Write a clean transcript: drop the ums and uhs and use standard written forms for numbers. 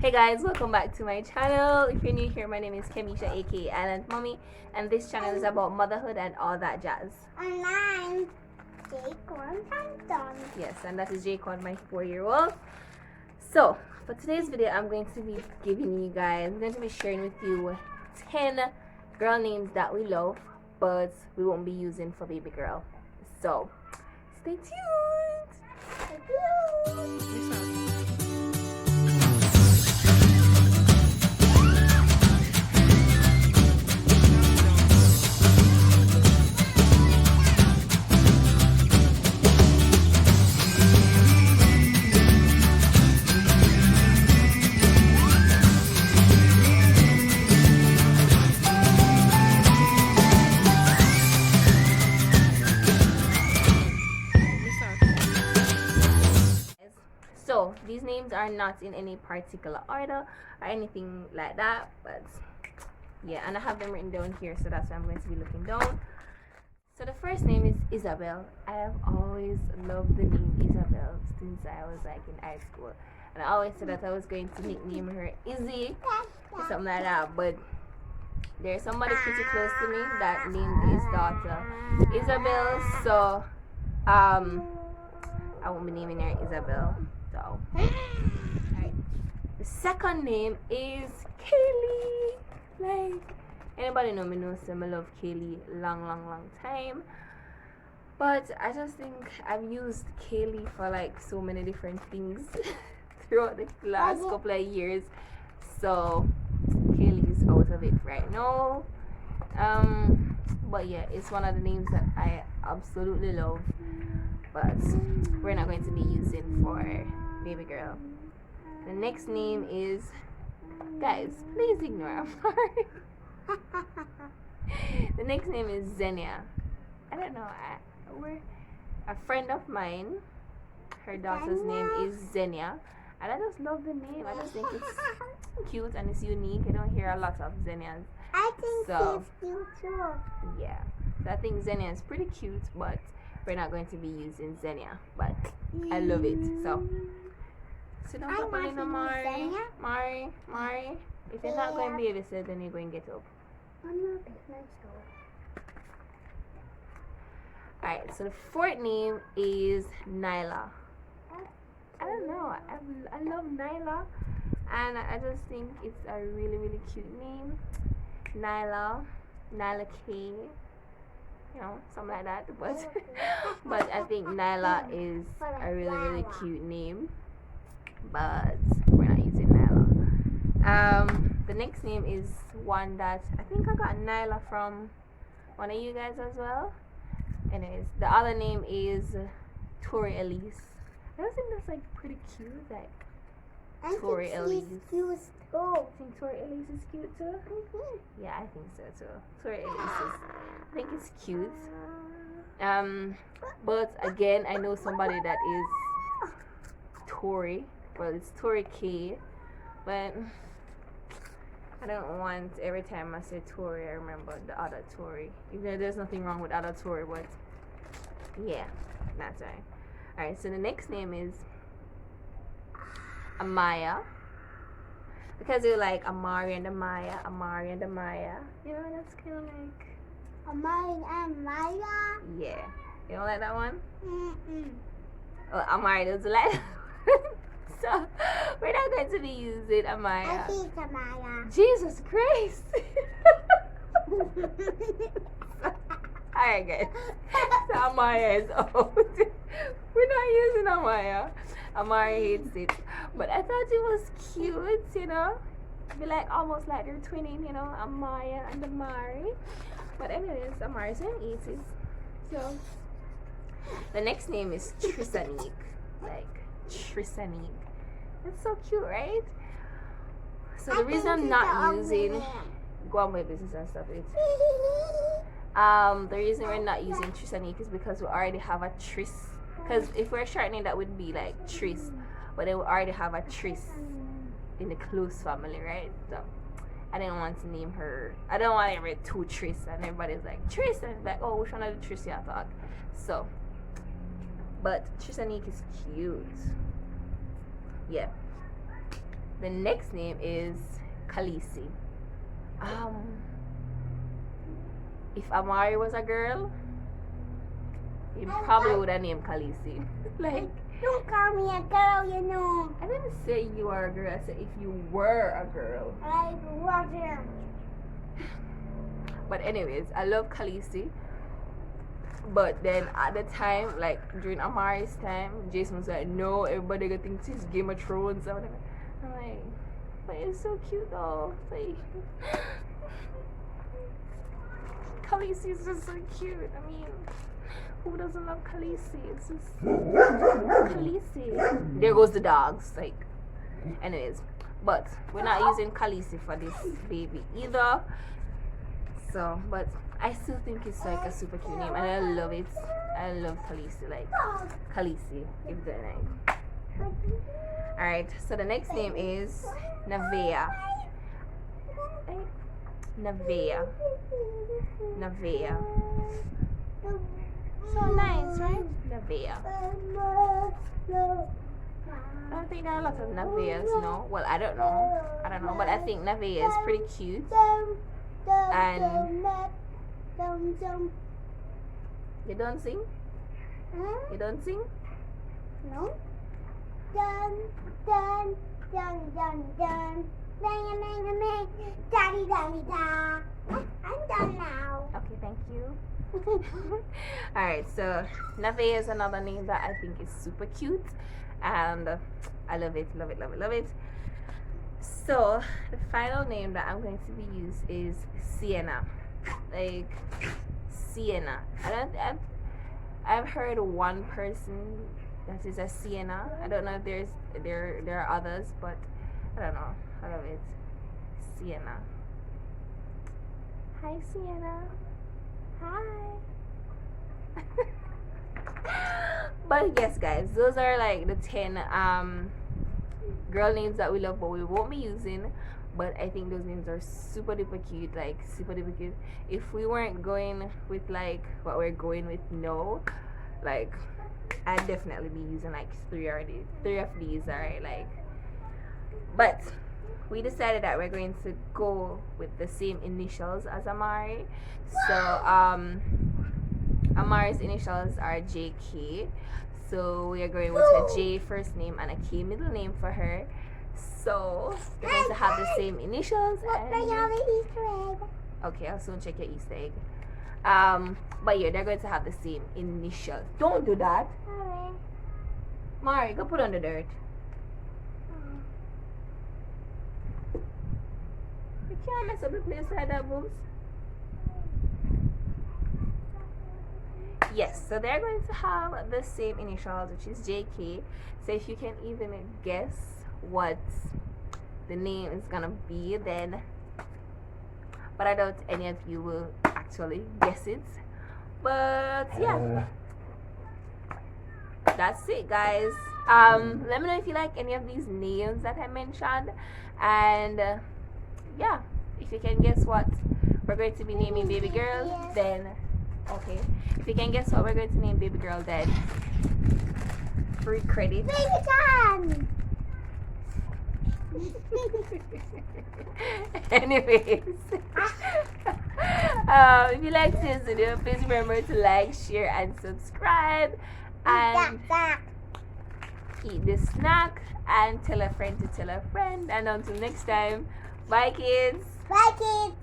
Hey guys, welcome back to my channel. If you're new here, my name is Kemisha aka Island Mommy, and this channel is about motherhood and all that jazz. And I'm Jaquan Hampton. Yes, and that is Jaquan, my 4-year-old. So for today's video, I'm going to be sharing with you 10 girl names that we love, but we won't be using for baby girl. So stay tuned. So these names are not in any particular order or anything like that, but yeah, and I have them written down here, so that's why I'm going to be looking down. So the first name is Isabel. I have always loved the name Isabel since I was like in high school, and I always said that I was going to nickname her Izzy or something like that, but there's somebody pretty close to me that named his daughter Isabel, so I won't be naming her Isabel. So, alright. The second name is Kaylee. Like, anybody know me knows I love Kaylee long time. But I just think I've used Kaylee for like so many different things throughout the last couple of years. So Kaylee is out of it right now. But yeah, it's one of the names that I absolutely love, but we're not going to be using for baby girl. The next name is, guys, please ignore, I'm sorry. The next name is Xenia. I don't know, we're a friend of mine, her daughter's name is Xenia, and I just love the name. I just think it's cute and it's unique. I don't hear a lot of Xenias. I think So she's cute too. yeah, so I think Xenia is pretty cute, but we're not going to be using Xenia, but I love it. So sit down properly now, Mari. Mari. If you're not going to be babysit, then you're going to get up. I'm not business though. Alright, so the fourth name is Nyla. I don't know, I love Nyla, and I just think it's a really cute name. Nyla K, you know, something like that, but but I think Nyla is a really cute name, but we're not using Nyla. The next name is one that I think I got Nyla from one of you guys as well. Anyways, the other name is Tori Elise. I just think that's like pretty cute, like Tori Elise. Cute too. I think Tori Elise is cute too. Yeah, I think so too. Tori Elise is, I think it's cute. But again, I know somebody that is Tori. Well, it's Tori K, but I don't want every time I say Tori, I remember the other Tori. Even though there's nothing wrong with other Tori, but yeah, that's right. Alright, so the next name is Amaya. Because they're like Amari and Amaya. You know, that's kind of like, Amari and Maya. yeah. You don't like that one? Mm-mm. Well, Amari doesn't like that one. So, we're not going to be using I Amaya. think Amaya. Jesus Christ! Alright, guys. So, Amaya is out. We're not using Amaya. Amari hates it. But I thought it was cute, you know? Be like almost like they're twinning, you know? Amaya and Amari. But anyways, Amari's in 80s. So, the next name is Trisanique. Like, Trisanique. It's so cute, right? So the reason I'm not using go on my business and stuff is the reason we're not using Trisanique is because we already have a Tris. Because if we're shortening, that would be like Tris, but then we already have a Tris in the close family, right? So I didn't want to name her. I don't want to name her two Tris, and everybody's like Tris, and it's like, oh, which one of the Tris you thought? So, but Trisanique is cute. Yeah. the next name is Khaleesi. If Amari was a girl, he probably would have named Khaleesi. Like, Don't call me a girl, you know. I didn't say you are a girl. I said if you were a girl. I wasn't. But anyways, I love Khaleesi. But then at the time, like during Amari's time, Jason was like, no, everybody gonna think it's Game of Thrones or whatever. I'm like, but it's so cute though. Like, Khaleesi is just so cute. I mean, who doesn't love Khaleesi? It's just Khaleesi. There goes the dogs. Like, anyways, but we're not using Khaleesi for this baby either. So, but I still think it's like a super cute name, and I love it. I love Khaleesi. Like, Khaleesi, give it a name. Alright, so the next name is Nevaeh. Nevaeh. Nevaeh. So nice, right? Nevaeh. I don't think there are a lot of Nevaehs, no? Well, I don't know. But I think Nevaeh is pretty cute. And you don't sing? You don't sing? No. Dun dun dun dun dun. Dang dang dang. Daddy daddy da. I'm done now. Okay, thank you. Alright, so Nevaeh is another name that I think is super cute, and I love it. So the final name that I'm going to be used is Sienna. Like, Sienna. I've heard one person that is a Sienna. I don't know if there are others, but I don't know. I love it. Sienna. Hi, Sienna. Hi. But yes, guys, those are like the 10 girl names that we love but we won't be using. But I think those names are super duper cute, like super duper cute. If we weren't going with like what we're going with now, like I'd definitely be using like three of these, alright, like. But we decided that we're going to go with the same initials as Amari. So Amari's initials are JK. So we are going with a J first name and a K middle name for her. So they're going to have the same initials. I have an Easter egg. Okay, I'll soon check your Easter egg. But yeah, they're going to have the same initials. Don't do that. Alright. Mari, go put on the dirt. You can't mess up the place like that, boobs. Yes, so they're going to have the same initials, which is JK. So if you can even guess what the name is gonna be, then, but I doubt any of you will actually guess it. But yeah, that's it, guys. Let me know if you like any of these names that I mentioned, and yeah, if you can guess what we're going to be naming baby girl, then okay. If you can guess what we're going to name baby girl, then free credit. Baby time. Anyways, if you like this video, please remember to like, share, and subscribe, and eat this snack, and tell a friend to tell a friend. And until next time, bye, kids. Bye, kids.